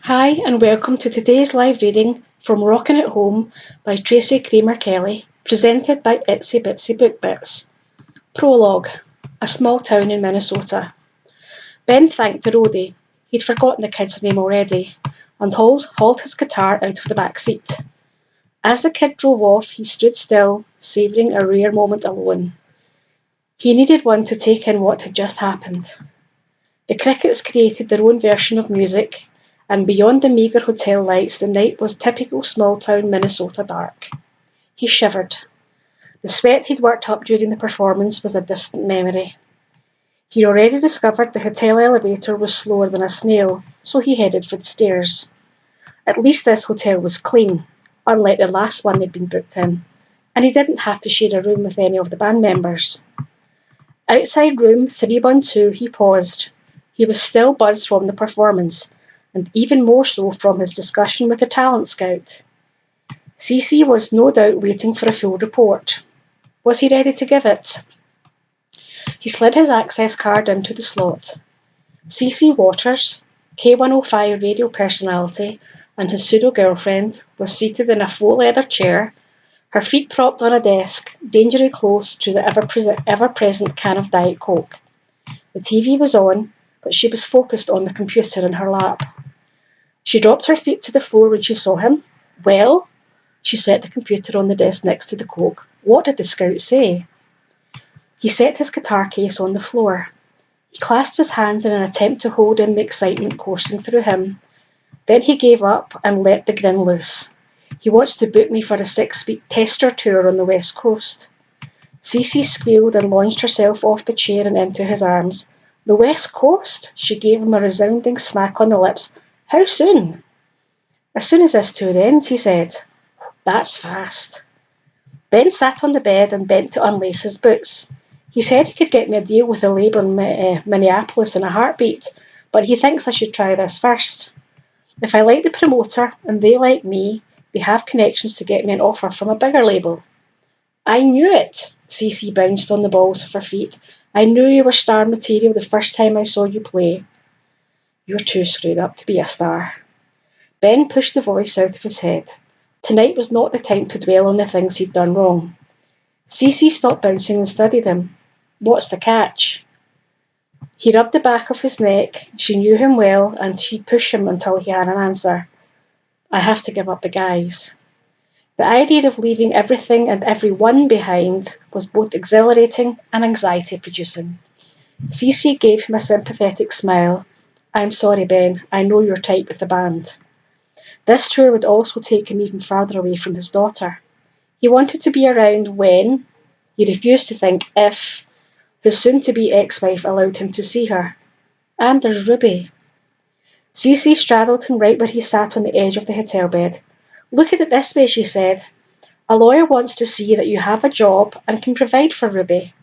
Hi and welcome to today's live reading from Rockin at Home by Tracey Cramer-Kelly, presented by Itsy Bitsy Book Bits. Prologue: A small town in Minnesota. Ben thanked the roadie, he'd forgotten the kid's name already, and hauled his guitar out of the back seat. As the kid drove off, he stood still, savouring a rare moment alone. He needed one to take in what had just happened. The crickets created their own version of music, and beyond the meagre hotel lights the night was typical small-town Minnesota dark. He shivered. The sweat he'd worked up during the performance was a distant memory. He'd already discovered the hotel elevator was slower than a snail, so he headed for the stairs. At least this hotel was clean, unlike the last one they'd been booked in, and he didn't have to share a room with any of the band members. Outside room 312 he paused. He was still buzzed from the performance, and even more so from his discussion with the talent scout. Cece was no doubt waiting for a full report. Was he ready to give it? He slid his access card into the slot. Cece Waters, K105 radio personality, and his pseudo-girlfriend, was seated in a faux leather chair, her feet propped on a desk, dangerously close to the ever-present can of Diet Coke. The TV was on, but she was focused on the computer in her lap. She dropped her feet to the floor when she saw him. Well, she set the computer on the desk next to the Coke. What did the scout say? He set his guitar case on the floor. He clasped his hands in an attempt to hold in the excitement coursing through him. Then he gave up and let the grin loose. He wants to book me for a 6-week tester tour on the West Coast. Cece squealed and launched herself off the chair and into his arms. The West Coast? She gave him a resounding smack on the lips. How soon? As soon as this tour ends, he said. That's fast. Ben sat on the bed and bent to unlace his boots. He said he could get me a deal with a label in Minneapolis in a heartbeat, but he thinks I should try this first. If I like the promoter and they like me, they have connections to get me an offer from a bigger label. I knew it, Cece bounced on the balls of her feet. I knew you were star material the first time I saw you play. You're too screwed up to be a star. Ben pushed the voice out of his head. Tonight was not the time to dwell on the things he'd done wrong. Cece stopped bouncing and studied him. What's the catch? He rubbed the back of his neck. She knew him well, and she'd push him until he had an answer. I have to give up the guys. The idea of leaving everything and everyone behind was both exhilarating and anxiety-producing. Cece gave him a sympathetic smile. I'm sorry, Ben. I know you're tight with the band. This tour would also take him even farther away from his daughter. He wanted to be around when, he refused to think if, his soon-to-be ex-wife allowed him to see her. And there's Ruby. Cece straddled him right where he sat on the edge of the hotel bed. Look at it this way, she said. A lawyer wants to see that you have a job and can provide for Ruby.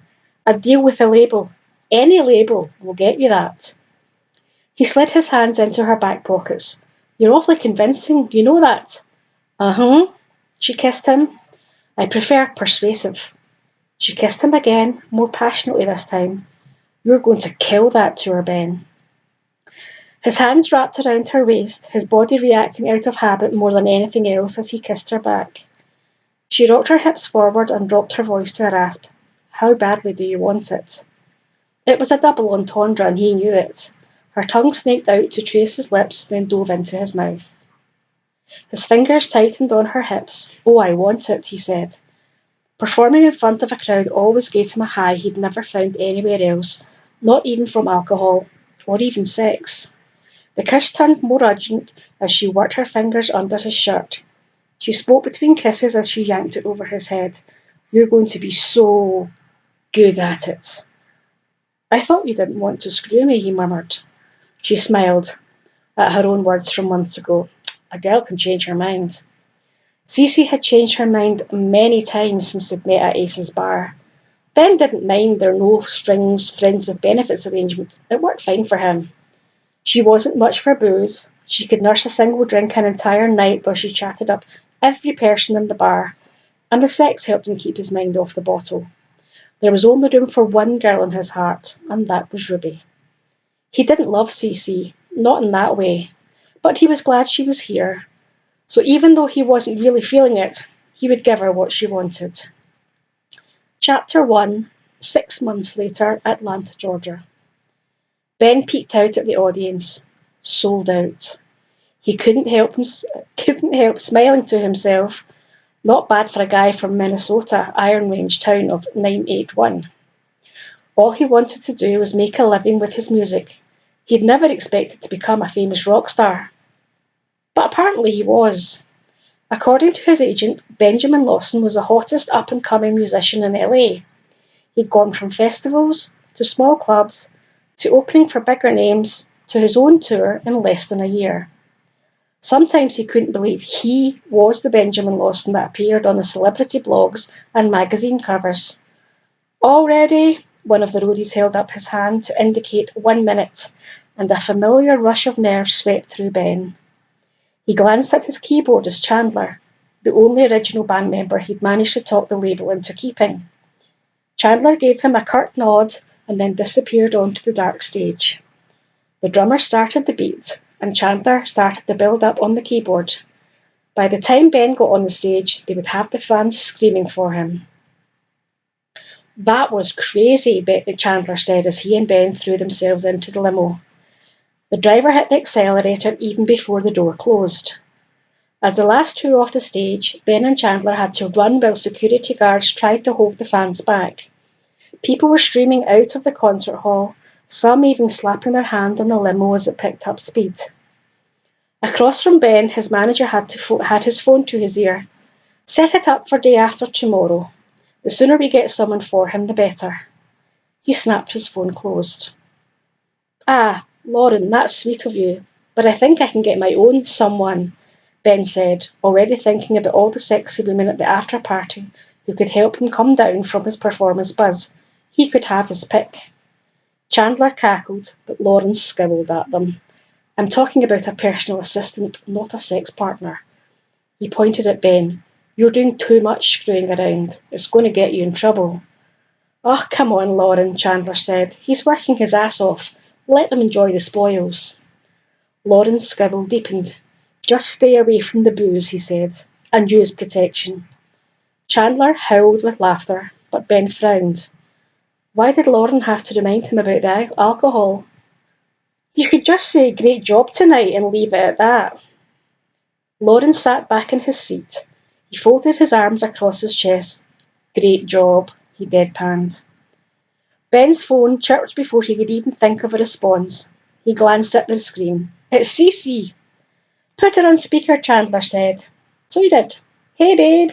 A deal with a label, any label, will get you that. He slid his hands into her back pockets. You're awfully convincing, you know that. Uh-huh. She kissed him. I prefer persuasive. She kissed him again, more passionately this time. You're going to kill that tour, Ben. His hands wrapped around her waist, his body reacting out of habit more than anything else as he kissed her back. She rocked her hips forward and dropped her voice to a rasp. How badly do you want it? It was a double entendre and he knew it. Her tongue snaked out to trace his lips, then dove into his mouth. His fingers tightened on her hips. Oh, I want it, he said. Performing in front of a crowd always gave him a high he'd never found anywhere else, not even from alcohol, or even sex. The kiss turned more urgent as she worked her fingers under his shirt. She spoke between kisses as she yanked it over his head. You're going to be so good at it. I thought you didn't want to screw me, he murmured. She smiled at her own words from months ago. A girl can change her mind. Cece had changed her mind many times since they'd met at Ace's bar. Ben didn't mind their no-strings, friends with benefits arrangements. It worked fine for him. She wasn't much for booze. She could nurse a single drink an entire night while she chatted up every person in the bar, and the sex helped him keep his mind off the bottle. There was only room for one girl in his heart, and that was Ruby. He didn't love Cece, not in that way, But he was glad she was here, so even though he wasn't really feeling it, he would give her what she wanted. Chapter 1, 6 months later, Atlanta, Georgia. Ben peeked out at the audience. Sold out. He couldn't help smiling to himself. Not bad for a guy from Minnesota, Iron Range town of 981. All he wanted to do was make a living with his music. He'd never expected to become a famous rock star. But apparently he was. According to his agent, Benjamin Lawson was the hottest up-and-coming musician in LA. He'd gone from festivals to small clubs to opening for bigger names to his own tour in less than a year. Sometimes he couldn't believe he was the Benjamin Lawson that appeared on the celebrity blogs and magazine covers. Already, one of the roadies held up his hand to indicate 1 minute, and a familiar rush of nerves swept through Ben. He glanced at his keyboard as Chandler, the only original band member he'd managed to talk the label into keeping. Chandler gave him a curt nod and then disappeared onto the dark stage. The drummer started the beat, and Chandler started to build up on the keyboard. By the time Ben got on the stage, they would have the fans screaming for him. That was crazy, Chandler said as he and Ben threw themselves into the limo. The driver hit the accelerator even before the door closed. As the last two off the stage, Ben and Chandler had to run while security guards tried to hold the fans back. People were streaming out of the concert hall, some even slapping their hand on the limo as it picked up speed. Across from Ben, his manager had his phone to his ear. Set it up for day after tomorrow. The sooner we get someone for him, the better. He snapped his phone closed. Ah, Lauren, that's sweet of you, but I think I can get my own someone, Ben said, already thinking about all the sexy women at the after-party who could help him come down from his performance buzz. He could have his pick. Chandler cackled, but Lauren scowled at them. I'm talking about a personal assistant, not a sex partner. He pointed at Ben. You're doing too much screwing around. It's going to get you in trouble. Oh, come on, Lauren, Chandler said. He's working his ass off. Let them enjoy the spoils. Lauren's scowl deepened. Just stay away from the booze, he said, and use protection. Chandler howled with laughter, but Ben frowned. Why did Lauren have to remind him about the alcohol? You could just say, great job tonight, and leave it at that. Lauren sat back in his seat. He folded his arms across his chest. Great job, he deadpanned. Ben's phone chirped before he could even think of a response. He glanced at the screen. It's Cece. Put her on speaker, Chandler said. So he did. Hey, babe.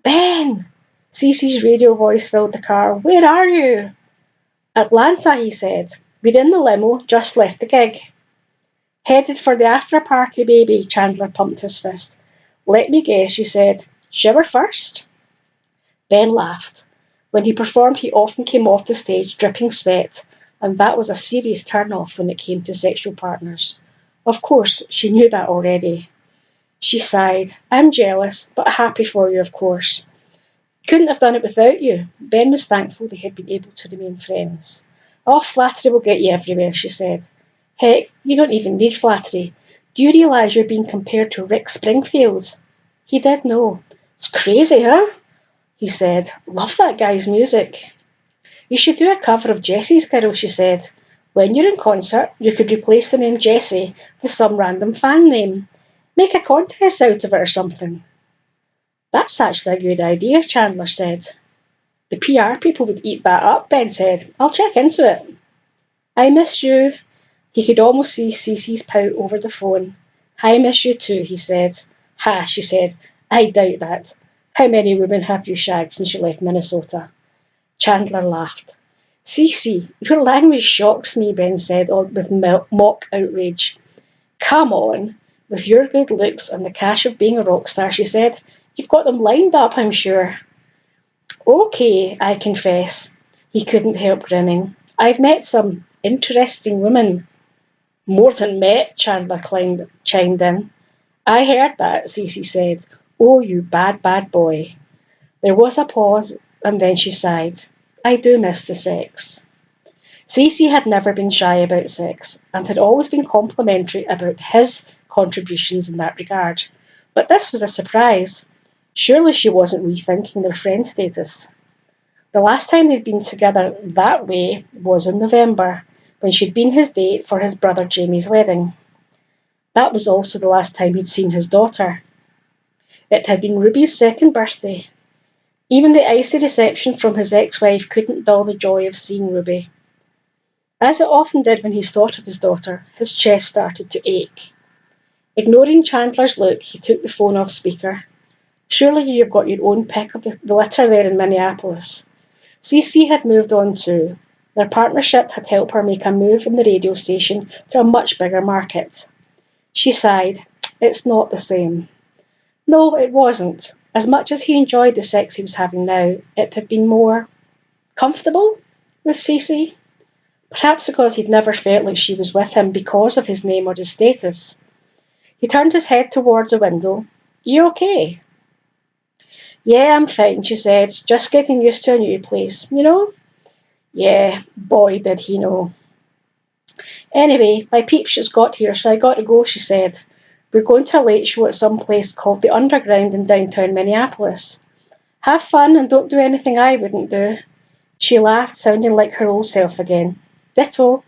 Ben! Cece's radio voice filled the car. Where are you? Atlanta, he said. We're in the limo, just left the gig. Headed for the after-party, baby, Chandler pumped his fist. Let me guess, she said. Shower first? Ben laughed. When he performed, he often came off the stage dripping sweat, and that was a serious turn-off when it came to sexual partners. Of course, she knew that already. She sighed. I'm jealous, but happy for you, of course. Couldn't have done it without you. Ben was thankful they had been able to remain friends. Oh, flattery will get you everywhere, she said. Heck, you don't even need flattery. Do you realise you're being compared to Rick Springfield? He did know. It's crazy, huh? He said. Love that guy's music. You should do a cover of Jessie's Girl, she said. When you're in concert, you could replace the name Jessie with some random fan name. Make a contest out of it or something. That's actually a good idea, Chandler said. The PR people would eat that up, Ben said. I'll check into it. I miss you. He could almost see Cece's pout over the phone. I miss you too, he said. Ha, she said. I doubt that. How many women have you shagged since you left Minnesota? Chandler laughed. Cece, your language shocks me, Ben said with mock outrage. Come on. With your good looks and the cash of being a rock star, she said. You've got them lined up, I'm sure. Okay, I confess. He couldn't help grinning. I've met some interesting women. More than met, Chandler chimed in. I heard that, Cece said. Oh, you bad, bad boy. There was a pause, and then she sighed. I do miss the sex. Cece had never been shy about sex, and had always been complimentary about his contributions in that regard. But this was a surprise. Surely she wasn't rethinking their friend status. The last time they'd been together that way was in November, when she'd been his date for his brother Jamie's wedding. That was also the last time he'd seen his daughter. It had been Ruby's second birthday. Even the icy reception from his ex-wife couldn't dull the joy of seeing Ruby. As it often did when he thought of his daughter, his chest started to ache. Ignoring Chandler's look, he took the phone off speaker. Surely you've got your own pick of the litter there in Minneapolis. CC had moved on too. Their partnership had helped her make a move in the radio station to a much bigger market. She sighed. It's not the same. No, it wasn't. As much as he enjoyed the sex he was having now, it had been more comfortable with CC. Perhaps because he'd never felt like she was with him because of his name or his status. He turned his head towards the window. You okay? Yeah, I'm fine, she said. Just getting used to a new place, you know? Yeah, boy, did he know. Anyway, my peeps just got here, so I got to go, she said. We're going to a late show at some place called the Underground in downtown Minneapolis. Have fun and don't do anything I wouldn't do. She laughed, sounding like her old self again. Ditto.